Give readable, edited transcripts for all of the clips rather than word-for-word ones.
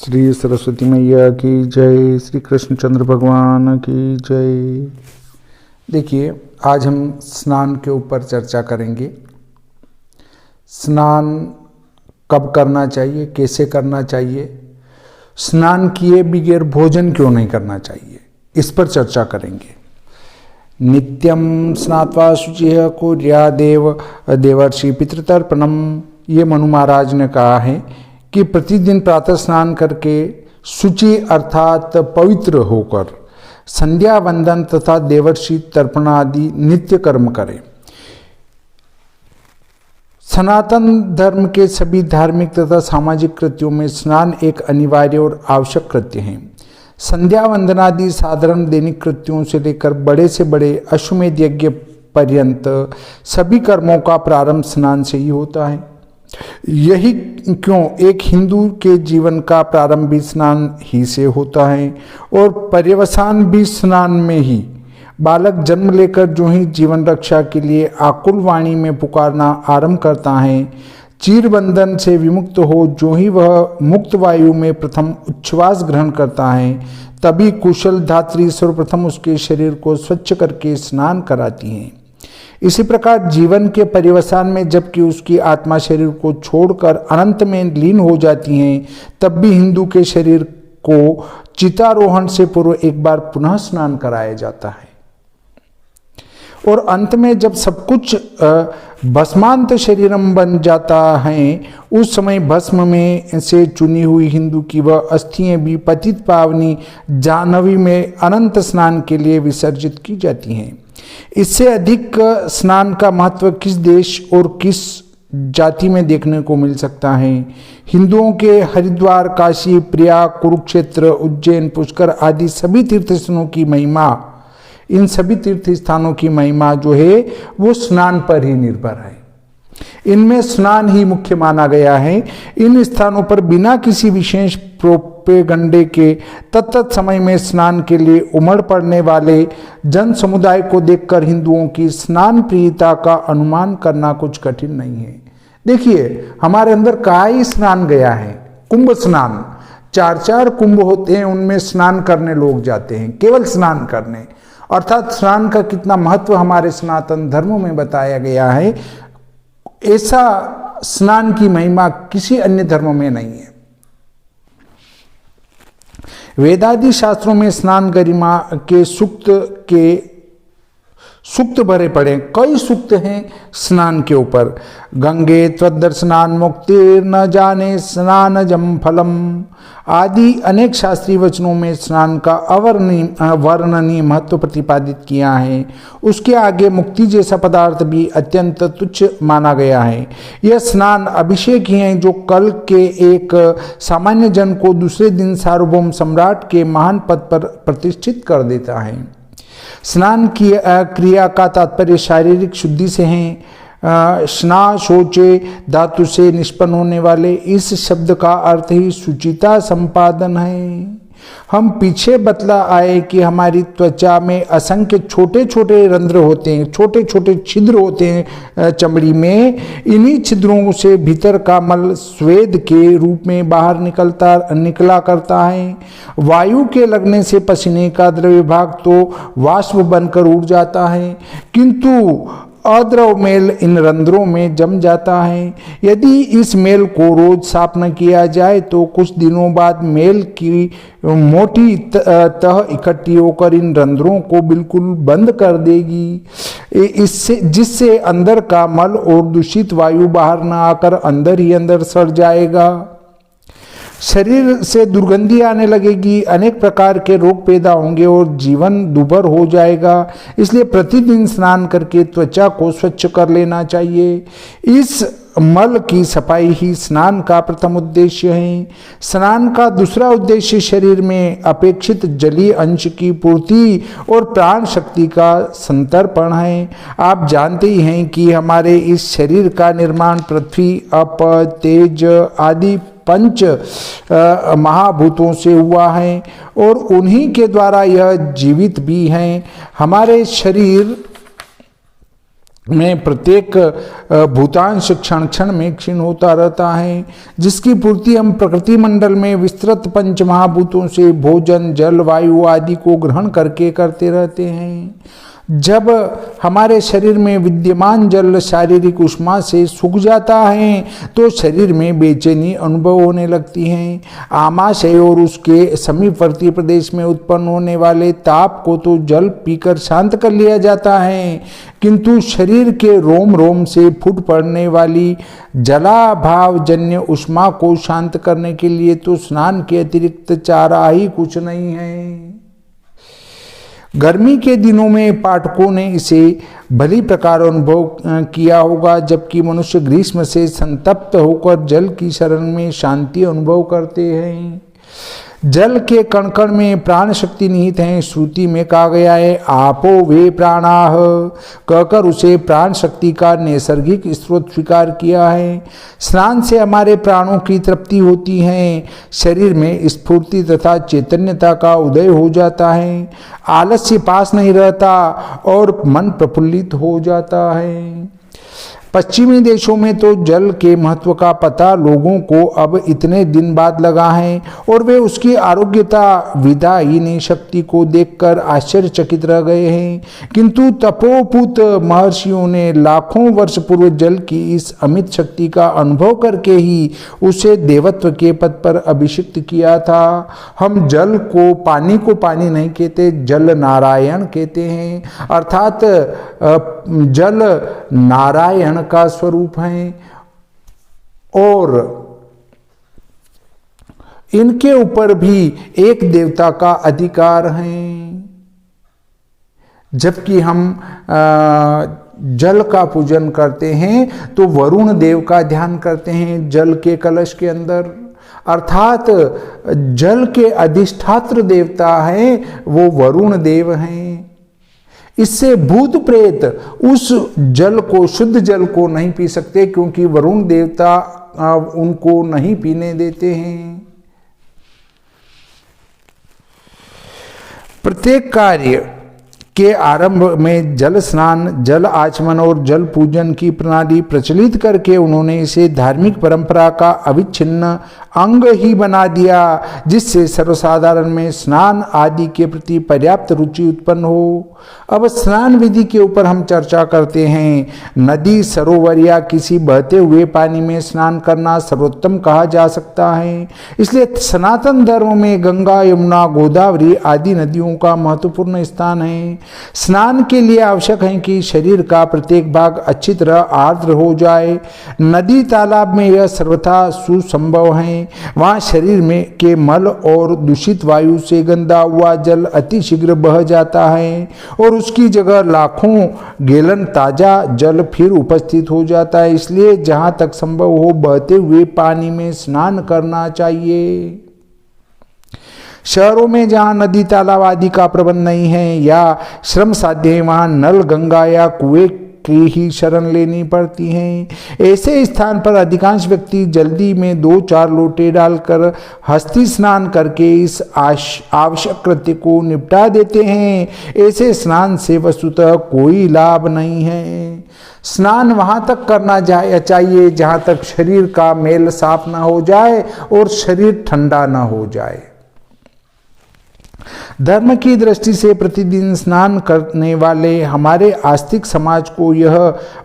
श्री सरस्वती मैया की जय, श्री कृष्णचंद्र भगवान की जय। देखिए, आज हम स्नान के ऊपर चर्चा करेंगे। स्नान कब करना चाहिए, कैसे करना चाहिए, स्नान किए बगैर भोजन क्यों नहीं करना चाहिए, इस पर चर्चा करेंगे। नित्यं स्नात्वा शुचिः कुर्यादेव देवर्षि पितृतर्पणम, ये मनु महाराज ने कहा है कि प्रतिदिन प्रातः स्नान करके शुचि अर्थात पवित्र होकर संध्या वंदन तथा देवर्षि तर्पण आदि नित्य कर्म करें। सनातन धर्म के सभी धार्मिक तथा सामाजिक कृत्यों में स्नान एक अनिवार्य और आवश्यक कृत्य है। संध्या वंदनादि साधारण दैनिक कृत्यों से लेकर बड़े से बड़े अश्वमेध यज्ञ पर्यंत सभी कर्मों का प्रारंभ स्नान से ही होता है। यही क्यों एक हिंदू के जीवन का प्रारंभ भी स्नान ही से होता है और पर्यवसान भी स्नान में ही। बालक जन्म लेकर जो ही जीवन रक्षा के लिए आकुल वाणी में पुकारना आरंभ करता है, चीरबंधन से विमुक्त हो जो ही वह मुक्त वायु में प्रथम उच्छ्वास ग्रहण करता है, तभी कुशल धात्री सर्वप्रथम उसके शरीर को स्वच्छ करके स्नान कराती हैं। इसी प्रकार जीवन के पर्यवसान में जबकि उसकी आत्मा शरीर को छोड़कर अनंत में लीन हो जाती है, तब भी हिंदू के शरीर को चितारोहण से पूर्व एक बार पुनः स्नान कराया जाता है। और अंत में जब सब कुछ भस्मांत शरीरम बन जाता है, उस समय भस्म में से चुनी हुई हिंदू की वह अस्थियां भी पतित पावनी जाह्नवी में अनंत स्नान के लिए विसर्जित की जाती हैं। इससे अधिक स्नान का महत्व किस देश और किस जाति में देखने को मिल सकता है। हिंदुओं के हरिद्वार, काशी, प्रयाग, कुरुक्षेत्र, उज्जैन, पुष्कर आदि सभी तीर्थ स्थानों की महिमा, इन सभी तीर्थ स्थानों की महिमा जो है वो स्नान पर ही निर्भर है। इनमें स्नान ही मुख्य माना गया है। इन स्थानों पर बिना किसी विशेष प्रोपेगंडे के तत्त समय में स्नान के लिए उमड़ पड़ने वाले जन समुदाय को देखकर हिंदुओं की स्नान प्रियता का अनुमान करना कुछ कठिन नहीं है। देखिए, हमारे अंदर का ही स्नान गया है, कुंभ स्नान। 4 कुंभ होते हैं, उनमें स्नान करने लोग जाते हैं, केवल स्नान करने। अर्थात स्नान का कितना महत्व हमारे सनातन धर्म में बताया गया है, ऐसा स्नान की महिमा किसी अन्य धर्म में नहीं है। वेदादि शास्त्रों में स्नान गरिमा के सूक्त भरे पड़े, कई सूक्त हैं स्नान के ऊपर। गंगे त्वदर्शनान मुक्तिर न जाने स्नान जम फलम आदि अनेक शास्त्रीय वचनों में स्नान का अवर्णनीय महत्व प्रतिपादित किया है। उसके आगे मुक्ति जैसा पदार्थ भी अत्यंत तुच्छ माना गया है। यह स्नान अभिषेक ही है जो कल के एक सामान्य जन को दूसरे दिन सार्वभौम सम्राट के महान पद पर प्रतिष्ठित कर देता है। स्नान की क्रिया का तात्पर्य शारीरिक शुद्धि से है। स्ना शोचे धातु से निष्पन्न होने वाले इस शब्द का अर्थ ही शुचिता संपादन है। हम पीछे बतला आए कि हमारी त्वचा में असंख्य छोटे छोटे रंध्र होते हैं, छोटे छोटे छिद्र होते हैं चमड़ी में। इन्हीं छिद्रों से भीतर का मल स्वेद के रूप में बाहर निकला करता है। वायु के लगने से पसीने का द्रव्य भाग तो वाष्प बनकर उड़ जाता है, किंतु अद्रव मेल इन रंध्रों में जम जाता है। यदि इस मेल को रोज साफ न किया जाए तो कुछ दिनों बाद मेल की मोटी तह इकट्ठी होकर इन रंध्रों को बिल्कुल बंद कर देगी, जिससे अंदर का मल और दूषित वायु बाहर न आकर अंदर ही अंदर सड़ जाएगा। शरीर से दुर्गंधी आने लगेगी, अनेक प्रकार के रोग पैदा होंगे और जीवन दुर्भर हो जाएगा। इसलिए प्रतिदिन स्नान करके त्वचा को स्वच्छ कर लेना चाहिए। इस मल की सफाई ही स्नान का प्रथम उद्देश्य है। स्नान का दूसरा उद्देश्य शरीर में अपेक्षित जलीय अंश की पूर्ति और प्राण शक्ति का संतर्पण है। आप जानते ही हैं कि हमारे इस शरीर का निर्माण पृथ्वी, अप, तेज आदि 5 महाभूतों से हुआ है और उन्हीं के द्वारा यह जीवित भी हैं। हमारे शरीर में प्रत्येक भूतांश क्षण क्षण में क्षीण होता रहता है, जिसकी पूर्ति हम प्रकृति मंडल में विस्तृत पंच महाभूतों से भोजन, जल, वायु आदि को ग्रहण करके करते रहते हैं। जब हमारे शरीर में विद्यमान जल शारीरिक उष्मा से सूख जाता है तो शरीर में बेचैनी अनुभव होने लगती है। आमाशय और उसके समीपवर्ती प्रदेश में उत्पन्न होने वाले ताप को तो जल पीकर शांत कर लिया जाता है, किंतु शरीर के रोम रोम से फूट पड़ने वाली जलाभाव जन्य उष्मा को शांत करने के लिए तो स्नान के अतिरिक्त चारा ही कुछ नहीं है। गर्मी के दिनों में पाठकों ने इसे भली प्रकार अनुभव किया होगा, जबकि मनुष्य ग्रीष्म से संतप्त होकर जल की शरण में शांति अनुभव करते हैं। जल के कण कण में प्राण शक्ति निहित है। श्रुति में कहा गया है आपो वे प्राणाः, कहकर उसे प्राण शक्ति का नैसर्गिक स्रोत स्वीकार किया है। स्नान से हमारे प्राणों की तृप्ति होती है, शरीर में स्फूर्ति तथा चैतन्यता का उदय हो जाता है, आलस्य पास नहीं रहता और मन प्रफुल्लित हो जाता है। पश्चिमी देशों में तो जल के महत्व का पता लोगों को अब इतने दिन बाद लगा है और वे उसकी आरोग्यता विदायिनी शक्ति को देखकर आश्चर्यचकित रह गए हैं, किंतु तपोपूत महर्षियों ने लाखों वर्ष पूर्व जल की इस अमित शक्ति का अनुभव करके ही उसे देवत्व के पद पर अभिषिक्त किया था। हम जल को पानी नहीं कहते, जल नारायण कहते हैं, अर्थात जल नारायण का स्वरूप है और इनके ऊपर भी एक देवता का अधिकार है। जबकि हम जल का पूजन करते हैं तो वरुण देव का ध्यान करते हैं जल के कलश के अंदर, अर्थात जल के अधिष्ठात्र देवता हैं वो वरुण देव हैं। इससे भूत प्रेत उस जल को, शुद्ध जल को नहीं पी सकते, क्योंकि वरुण देवता उनको नहीं पीने देते हैं। प्रत्येक कार्य के आरंभ में जल स्नान, जल आचमन और जल पूजन की प्रणाली प्रचलित करके उन्होंने इसे धार्मिक परंपरा का अविच्छिन्न अंग ही बना दिया, जिससे सर्वसाधारण में स्नान आदि के प्रति पर्याप्त रुचि उत्पन्न हो। अब स्नान विधि के ऊपर हम चर्चा करते हैं। नदी, सरोवर या किसी बहते हुए पानी में स्नान करना सर्वोत्तम कहा जा सकता है। इसलिए सनातन धर्म में गंगा, यमुना, गोदावरी आदि नदियों का महत्वपूर्ण स्थान है। स्नान के लिए आवश्यक है कि शरीर का प्रत्येक भाग अच्छी तरह आर्द्र हो जाए। नदी, तालाब में यह सर्वथा सुसंभव है। वहां शरीर में के मल और दूषित वायु से गंदा हुआ जल अति शीघ्र बह जाता है और उसकी जगह लाखों गैलन ताजा जल फिर उपस्थित हो जाता है। इसलिए जहां तक संभव हो बहते हुए पानी में स्नान करना चाहिए। शहरों में जहां नदी, तालाब आदि का प्रबंध नहीं है या श्रम साध्य है, वहां नल, गंगा या कुएं की ही शरण लेनी पड़ती है। ऐसे स्थान पर अधिकांश व्यक्ति जल्दी में 2-4 लोटे डालकर हस्ती स्नान करके इस आवश्यक कृत्य को निपटा देते हैं। ऐसे स्नान से वस्तुतः कोई लाभ नहीं है। स्नान वहां तक करना चाहिए जहां तक शरीर का मेल साफ ना हो जाए और शरीर ठंडा ना हो जाए। धर्म की दृष्टि से प्रतिदिन स्नान करने वाले हमारे आस्तिक समाज को यह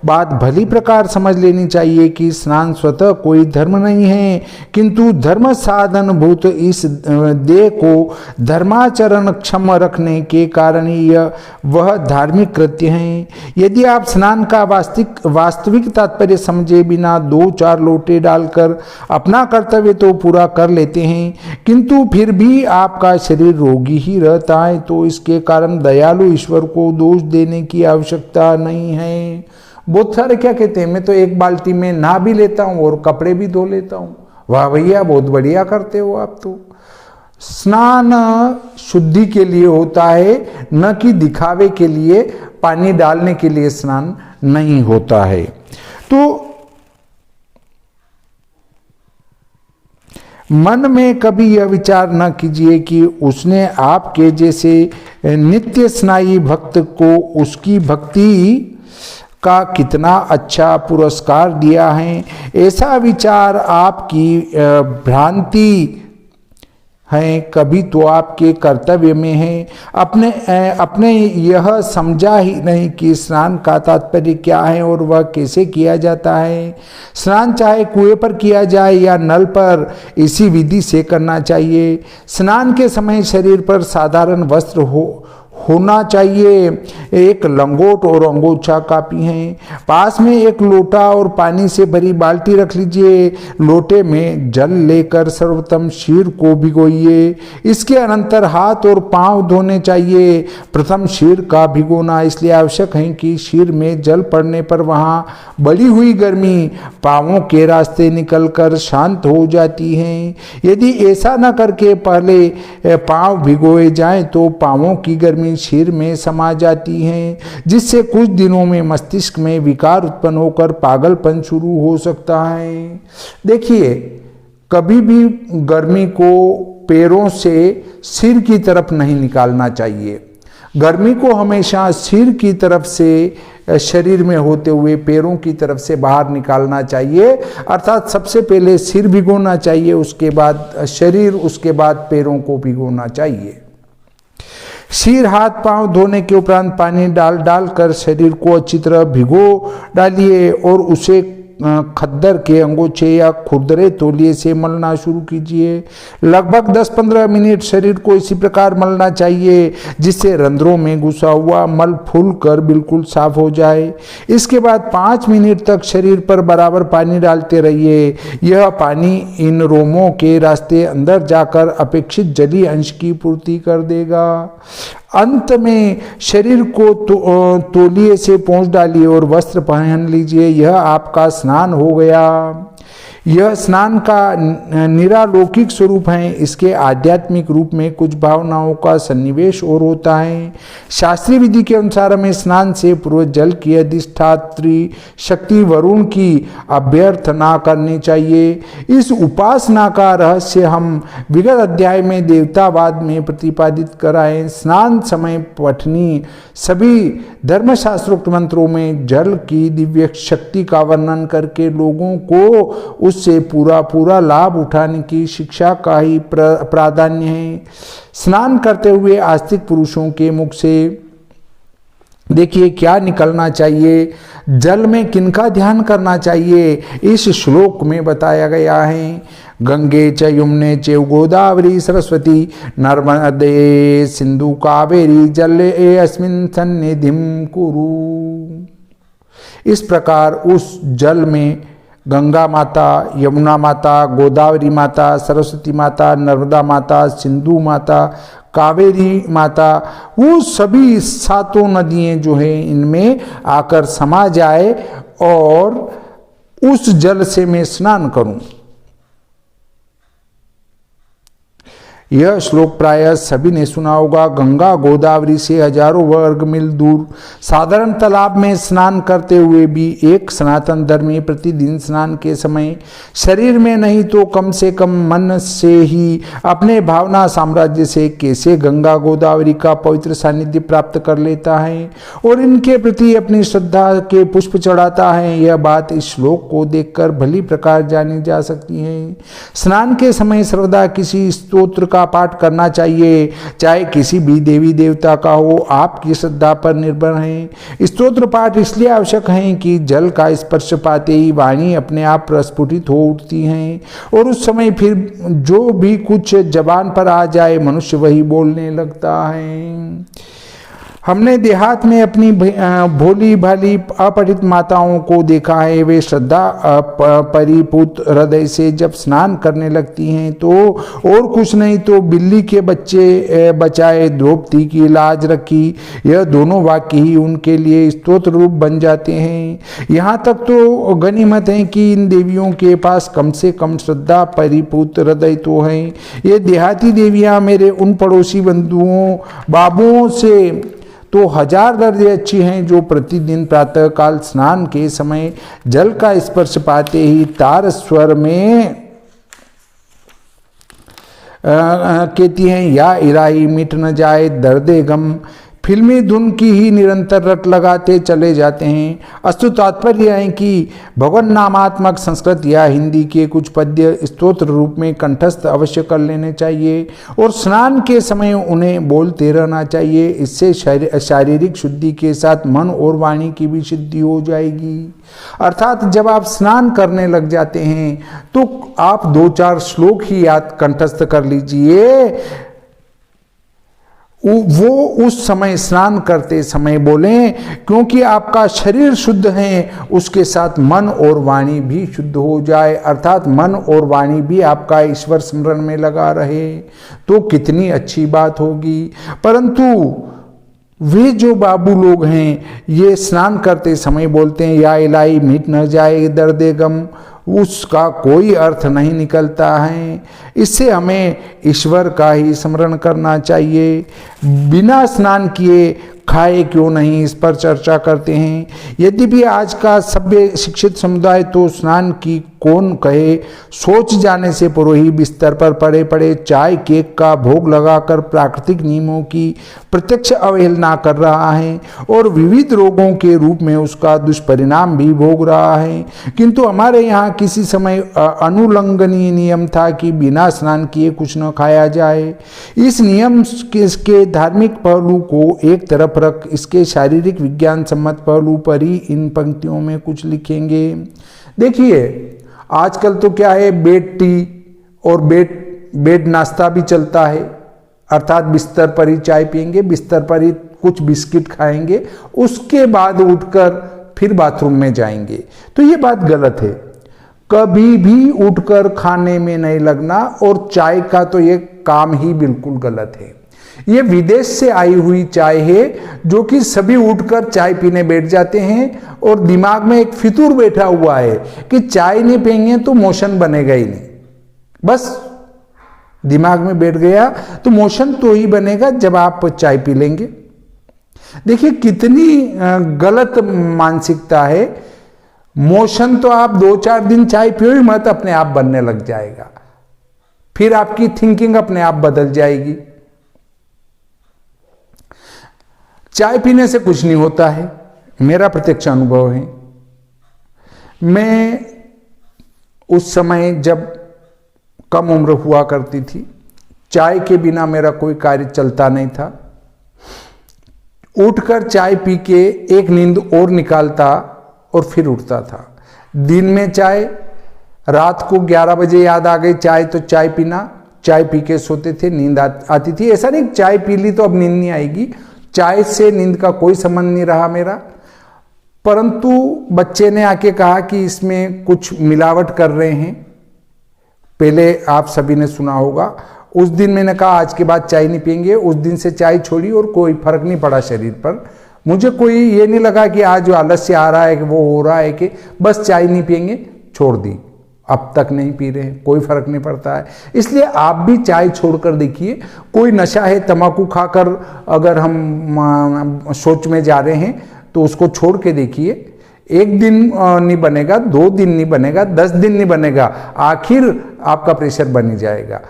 बात भली प्रकार समझ लेनी चाहिए कि स्नान स्वतः कोई धर्म नहीं है, किंतु धर्म साधन भूत इस देह को धर्माचरण क्षम रखने के कारण ही यह वह धार्मिक कृत्य है। यदि आप स्नान का वास्तविक तात्पर्य समझे बिना 2-4 लोटे डालकर अपना कर्तव्य तो पूरा कर लेते हैं, किंतु फिर भी आपका शरीर रोगी ही रहता है, तो इसके कारण दयालु ईश्वर को दोष देने की आवश्यकता नहीं है। बहुत सारे क्या कहते हैं, मैं तो एक बाल्टी में नहा भी लेता हूं और कपड़े भी धो लेता हूं। वाह भैया, बहुत बढ़िया करते हो आप तो। स्नान शुद्धि के लिए होता है, न कि दिखावे के लिए, पानी डालने के लिए स्नान नहीं होता है। तो मन में कभी यह विचार न कीजिए कि उसने आपके जैसे नित्य स्नायी भक्त को उसकी भक्ति का कितना अच्छा पुरस्कार दिया है। ऐसा विचार आपकी भ्रांति है, कभी तो आपके कर्तव्य में है। अपने यह समझा ही नहीं कि स्नान का तात्पर्य क्या है और वह कैसे किया जाता है। स्नान चाहे कुएं पर किया जाए या नल पर, इसी विधि से करना चाहिए। स्नान के समय शरीर पर साधारण वस्त्र होना चाहिए। एक लंगोट और अंगोछा काफी है। पास में एक लोटा और पानी से भरी बाल्टी रख लीजिए। लोटे में जल लेकर सर्वप्रथम सिर को भिगोइए। इसके अनंतर हाथ और पांव धोने चाहिए। प्रथम सिर का भिगोना इसलिए आवश्यक है कि सिर में जल पड़ने पर वहां बढ़ी हुई गर्मी पांवों के रास्ते निकलकर शांत हो जाती है। यदि ऐसा न करके पहले पांव भिगोए जाएं तो पांवों की गर्मी सिर में समा जाती हैं, जिससे कुछ दिनों में मस्तिष्क में विकार उत्पन्न होकर पागलपन शुरू हो सकता है। देखिए, कभी भी गर्मी को पैरों से सिर की तरफ नहीं निकालना चाहिए। गर्मी को हमेशा सिर की तरफ से, शरीर में होते हुए पैरों की तरफ से बाहर निकालना चाहिए। अर्थात सबसे पहले सिर भिगोना चाहिए, उसके बाद शरीर, उसके बाद पैरों को भिगोना चाहिए। सिर हाथ पांव धोने के उपरांत पानी डालकर शरीर को अच्छी तरह भिगो डालिए और उसे खद्दर के अंगोछे या खुरदरे तौलिए से मलना शुरू कीजिए। लगभग 10-15 मिनट शरीर को इसी प्रकार मलना चाहिए जिससे रंध्रों में घुसा हुआ मल फूल कर बिल्कुल साफ हो जाए। इसके बाद 5 मिनट तक शरीर पर बराबर पानी डालते रहिए। यह पानी इन रोमों के रास्ते अंदर जाकर अपेक्षित जलीय अंश की पूर्ति कर देगा। अंत में शरीर को तौलिए से पोंछ डालिए और वस्त्र पहन लीजिए। यह आपका स्नान हो गया। यह स्नान का निरालौकिक स्वरूप है। इसके आध्यात्मिक रूप में कुछ भावनाओं का सन्निवेश और होता है। शास्त्रीय विधि के अनुसार हमें स्नान से पूर्व जल की अधिष्ठात्री शक्ति वरुण की अभ्यर्थना करनी चाहिए। इस उपासना का रहस्य हम विगत अध्याय में देवतावाद में प्रतिपादित कराएं। स्नान समय पठनी सभी धर्मशास्त्रोक्त मंत्रों में जल की दिव्य शक्ति का वर्णन करके लोगों को उससे पूरा लाभ उठाने की शिक्षा का ही प्राधान्य है। स्नान करते हुए आस्तिक पुरुषों के मुख से देखिए क्या निकलना चाहिए, जल में किनका ध्यान करना चाहिए, इस श्लोक में बताया गया है। गंगे च यमुने च गोदावरी सरस्वती नर्मदे सिंधु कावेरी जले अस्मिन् सन्निधिं कुरु। इस प्रकार उस जल में गंगा माता, यमुना माता, गोदावरी माता, सरस्वती माता, नर्मदा माता, सिंधु माता, कावेरी माता, वो सभी 7 नदियां जो है इनमें आकर समा जाए और उस जल से मैं स्नान करूं। यह श्लोक प्रायः सभी ने सुना होगा। गंगा गोदावरी से हजारों वर्ग मील दूर साधारण तालाब में स्नान करते हुए भी एक सनातन धर्मी प्रतिदिन स्नान के समय शरीर में नहीं तो कम से कम मन से ही अपने भावना साम्राज्य से कैसे गंगा गोदावरी का पवित्र सानिध्य प्राप्त कर लेता है और इनके प्रति अपनी श्रद्धा के पुष्प चढ़ाता है, यह बात इस श्लोक को देखकर भली प्रकार जानी जा सकती है। स्नान के समय सर्वदा किसी स्तोत्र का पाठ करना चाहिए, चाहे किसी भी देवी देवता का हो, आपकी श्रद्धा पर निर्भर है। स्तोत्र पाठ इसलिए आवश्यक है कि जल का स्पर्श पाते ही वाणी अपने आप प्रस्फुटित हो उठती है और उस समय फिर जो भी कुछ जबान पर आ जाए मनुष्य वही बोलने लगता है। हमने देहात में अपनी भोली भाली अपठित माताओं को देखा है। वे श्रद्धा परिपूत हृदय से जब स्नान करने लगती हैं तो और कुछ नहीं तो बिल्ली के बच्चे बचाए द्रौपदी की लाज रखी, यह दोनों वाक्य ही उनके लिए स्तोत्र रूप बन जाते हैं। यहाँ तक तो गनीमत है कि इन देवियों के पास कम से कम श्रद्धा परिपूत हृदय तो है। ये देहाती देवियाँ मेरे उन पड़ोसी बंधुओं बाबुओं से तो 1000 दर्जे अच्छी हैं जो प्रतिदिन प्रातः काल स्नान के समय जल का स्पर्श पाते ही तार स्वर में कहती हैं, या इराही मिट न जाए दर्दे गम फिल्मी धुन की ही निरंतर रट लगाते चले जाते हैं। अस्तु तात्पर्य है कि भगवान नामात्मक संस्कृत या हिंदी के कुछ पद्य स्तोत्र रूप में कंठस्थ अवश्य कर लेने चाहिए और स्नान के समय उन्हें बोलते रहना चाहिए। इससे शारीरिक शुद्धि के साथ मन और वाणी की भी शुद्धि हो जाएगी। अर्थात जब आप स्नान करने लग जाते हैं तो आप 2-4 श्लोक ही याद कंठस्थ कर लीजिए, वो उस समय स्नान करते समय बोलें, क्योंकि आपका शरीर शुद्ध है, उसके साथ मन और वाणी भी शुद्ध हो जाए, अर्थात मन और वाणी भी आपका ईश्वर स्मरण में लगा रहे तो कितनी अच्छी बात होगी। परंतु वे जो बाबू लोग हैं ये स्नान करते समय बोलते हैं या इलाई मिट न जाए दर्दे गम, उसका कोई अर्थ नहीं निकलता है। इससे हमें ईश्वर का ही स्मरण करना चाहिए। बिना स्नान किए खाए क्यों नहीं, इस पर चर्चा करते हैं। यद्यपि आज का सभ्य शिक्षित समुदाय तो स्नान की कौन कहे सोच जाने से पूर्व ही बिस्तर पर पड़े पड़े चाय केक का भोग लगाकर प्राकृतिक नियमों की प्रत्यक्ष अवहेलना कर रहा है और विविध रोगों के रूप में उसका दुष्परिणाम भी भोग रहा है। किंतु हमारे यहाँ किसी समय अनुल्लंघनीय नियम था कि बिना स्नान किए कुछ न खाया जाए। इस नियम के धार्मिक पहलू को एक तरफ रख इसके शारीरिक विज्ञान सम्मत पहलू पर ही इन पंक्तियों में कुछ लिखेंगे। देखिए आजकल तो क्या है, बेड टी और बेड नाश्ता भी चलता है, अर्थात बिस्तर पर ही चाय पिएंगे, बिस्तर पर ही कुछ बिस्किट खाएंगे, उसके बाद उठकर फिर बाथरूम में जाएंगे। तो ये बात गलत है, कभी भी उठकर खाने में नहीं लगना और चाय का तो ये काम ही बिल्कुल गलत है। ये विदेश से आई हुई चाय है जो कि सभी उठकर चाय पीने बैठ जाते हैं और दिमाग में एक फितूर बैठा हुआ है कि चाय नहीं पिएंगे तो मोशन बनेगा ही नहीं। बस दिमाग में बैठ गया तो मोशन तो ही बनेगा जब आप चाय पी लेंगे। देखिए कितनी गलत मानसिकता है। मोशन तो आप 2-4 दिन चाय पियो ही मत, अपने आप बनने लग जाएगा, फिर आपकी थिंकिंग अपने आप बदल जाएगी। चाय पीने से कुछ नहीं होता है, मेरा प्रत्यक्ष अनुभव है। मैं उस समय जब कम उम्र हुआ करती थी, चाय के बिना मेरा कोई कार्य चलता नहीं था। उठकर चाय पी के एक नींद और निकालता और फिर उठता था। दिन में चाय, रात को 11 बजे याद आ गई चाय तो चाय पीना, चाय पी के सोते थे, नींद आती थी। ऐसा नहीं चाय पी ली तो अब नींद नहीं आएगी, चाय से नींद का कोई संबंध नहीं रहा मेरा। परंतु बच्चे ने आके कहा कि इसमें कुछ मिलावट कर रहे हैं, पहले आप सभी ने सुना होगा। उस दिन मैंने कहा आज के बाद चाय नहीं पिएंगे, उस दिन से चाय छोड़ी और कोई फर्क नहीं पड़ा शरीर पर। मुझे कोई ये नहीं लगा कि आज जो आलस्य आ रहा है कि वो हो रहा है, कि बस चाय नहीं पिएंगे, छोड़ दी, अब तक नहीं पी रहे हैं, कोई फर्क नहीं पड़ता है। इसलिए आप भी चाय छोड़कर देखिए। कोई नशा है, तंबाकू खाकर अगर हम सोच में जा रहे हैं तो उसको छोड़ के देखिए। 1 दिन नहीं बनेगा, 2 दिन नहीं बनेगा, 10 दिन नहीं बनेगा, आखिर आपका प्रेशर बन ही जाएगा।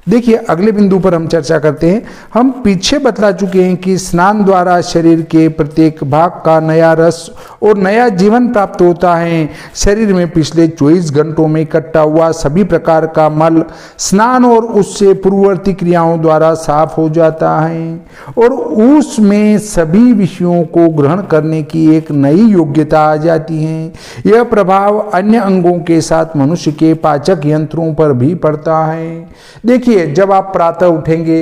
देखिए अगले बिंदु पर हम चर्चा करते हैं। हम पीछे बतला चुके हैं कि स्नान द्वारा शरीर के प्रत्येक भाग का नया रस और नया जीवन प्राप्त होता है। शरीर में पिछले 24 घंटों में इकट्ठा हुआ सभी प्रकार का मल स्नान और उससे पूर्ववर्ती क्रियाओं द्वारा साफ हो जाता है और उसमें सभी विषयों को ग्रहण करने की एक नई योग्यता आ जाती है। यह प्रभाव अन्य अंगों के साथ मनुष्य के पाचक यंत्रों पर भी पड़ता है। देखिए जब आप प्रातः उठेंगे,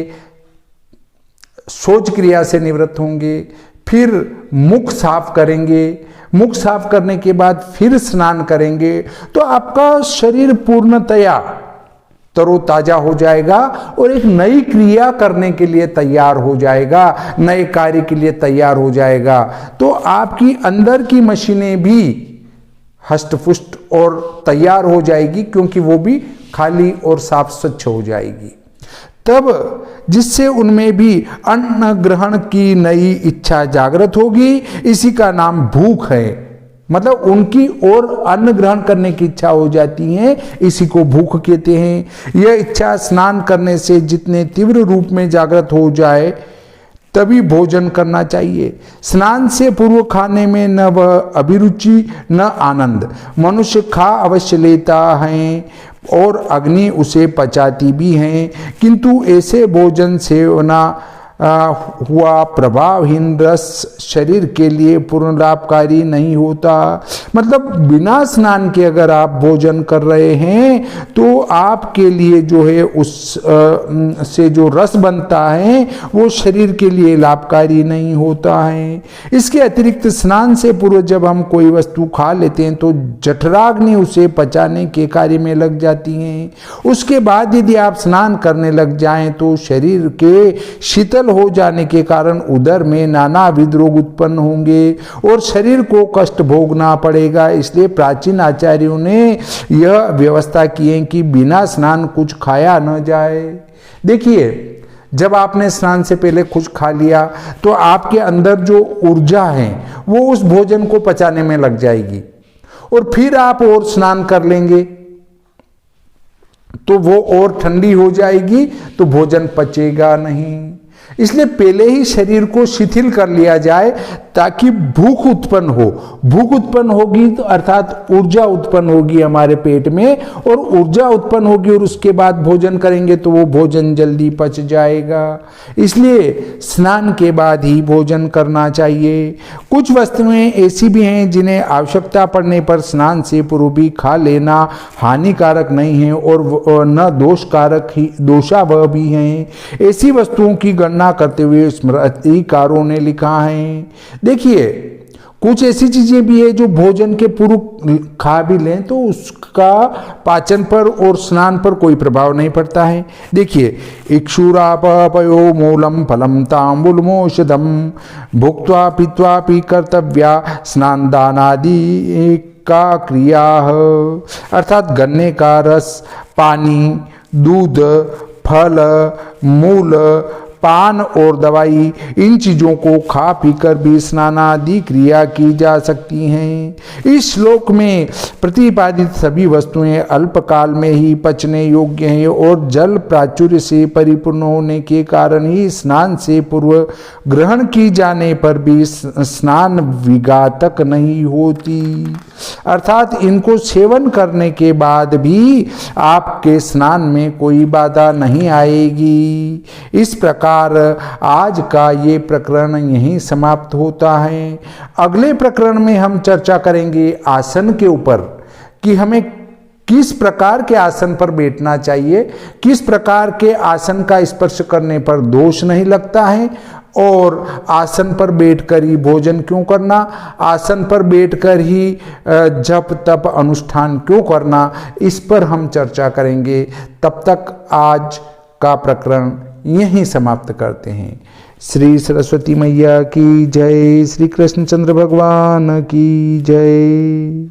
शौच क्रिया से निवृत्त होंगे, फिर मुख साफ करेंगे, मुख साफ करने के बाद फिर स्नान करेंगे तो आपका शरीर पूर्णतया तरोताजा हो जाएगा और एक नई क्रिया करने के लिए तैयार हो जाएगा, नए कार्य के लिए तैयार हो जाएगा। तो आपकी अंदर की मशीनें भी हष्ट-पुष्ट और तैयार हो जाएगी, क्योंकि वो भी खाली और साफ स्वच्छ हो जाएगी। तब जिससे उनमें भी अन्न ग्रहण की नई इच्छा जागृत होगी। इसी का नाम भूख है, मतलब उनकी और अन्न ग्रहण करने की इच्छा हो जाती है, इसी को भूख कहते हैं। यह इच्छा स्नान करने से जितने तीव्र रूप में जागृत हो जाए तभी भोजन करना चाहिए। स्नान से पूर्व खाने में न वह अभिरुचि न आनंद। मनुष्य खा अवश्य लेता है और अग्नि उसे पचाती भी है, किंतु ऐसे भोजन सेवना हुआ प्रभावहीन रस शरीर के लिए पूर्ण लाभकारी नहीं होता। मतलब बिना स्नान के अगर आप भोजन कर रहे हैं तो आपके लिए जो है उस से जो रस बनता है वो शरीर के लिए लाभकारी नहीं होता है। इसके अतिरिक्त स्नान से पूर्व जब हम कोई वस्तु खा लेते हैं तो जठराग्नि उसे पचाने के कार्य में लग जाती है। उसके बाद यदि आप स्नान करने लग जाएं तो शरीर के शीतल हो जाने के कारण उदर में नानाविध रोग उत्पन्न होंगे और शरीर को कष्ट भोगना पड़ेगा। इसलिए प्राचीन आचार्यों ने यह व्यवस्था की है कि बिना स्नान कुछ खाया न जाए। देखिए, जब आपने स्नान से पहले कुछ खा लिया तो आपके अंदर जो ऊर्जा है वो उस भोजन को पचाने में लग जाएगी और फिर आप और स्नान कर लेंगे तो वो और ठंडी हो जाएगी तो भोजन पचेगा नहीं। इसलिए पहले ही शरीर को शिथिल कर लिया जाए ताकि भूख उत्पन्न हो। भूख उत्पन्न होगी तो अर्थात ऊर्जा उत्पन्न होगी हमारे पेट में, और ऊर्जा उत्पन्न होगी और उसके बाद भोजन करेंगे तो वो भोजन जल्दी पच जाएगा। इसलिए स्नान के बाद ही भोजन करना चाहिए। कुछ वस्तुएं ऐसी भी हैं जिन्हें आवश्यकता पड़ने पर स्नान से पूर्व भी खा लेना हानिकारक नहीं है और न दोषकारक ही दोषावह भी हैं। ऐसी वस्तुओं की गणना करते हुए स्मृतिकारों ने लिखा है। देखिए, कुछ ऐसी चीजें भी है जो भोजन के पूर्व खा भी लें तो उसका पाचन पर और स्नान पर कोई प्रभाव नहीं पड़ता है। देखिए, इक्षुरापयो मूलम फलम तांबुलमोषधम भुक्त्वा पीत्वा पी कर्तव्या स्नान दानादि का क्रिया। अर्थात गन्ने का रस, पानी, दूध, फल, मूल, पान और दवाई, इन चीजों को खा पीकर भी स्नानादि क्रिया की जा सकती हैं। इस श्लोक में प्रतिपादित सभी वस्तुएं अल्पकाल में ही पचने योग्य हैं और जल प्राचुर्य से परिपूर्ण होने के कारण ही स्नान से पूर्व ग्रहण की जाने पर भी स्नान विघातक नहीं होती। अर्थात इनको सेवन करने के बाद भी आपके स्नान में कोई बाधा नहीं आएगी। इस प्रकार आज का ये प्रकरण यहीं समाप्त होता है। अगले प्रकरण में हम चर्चा करेंगे आसन के ऊपर कि हमें किस प्रकार के आसन पर बैठना चाहिए, किस प्रकार के आसन का स्पर्श करने पर दोष नहीं लगता है और आसन पर बैठकर ही भोजन क्यों करना, आसन पर बैठकर ही जप तप अनुष्ठान क्यों करना, इस पर हम चर्चा करेंगे। तब तक आज का प्रकरण यहीं समाप्त करते हैं। श्री सरस्वती मैया की जय, श्री कृष्णचंद्र भगवान की जय।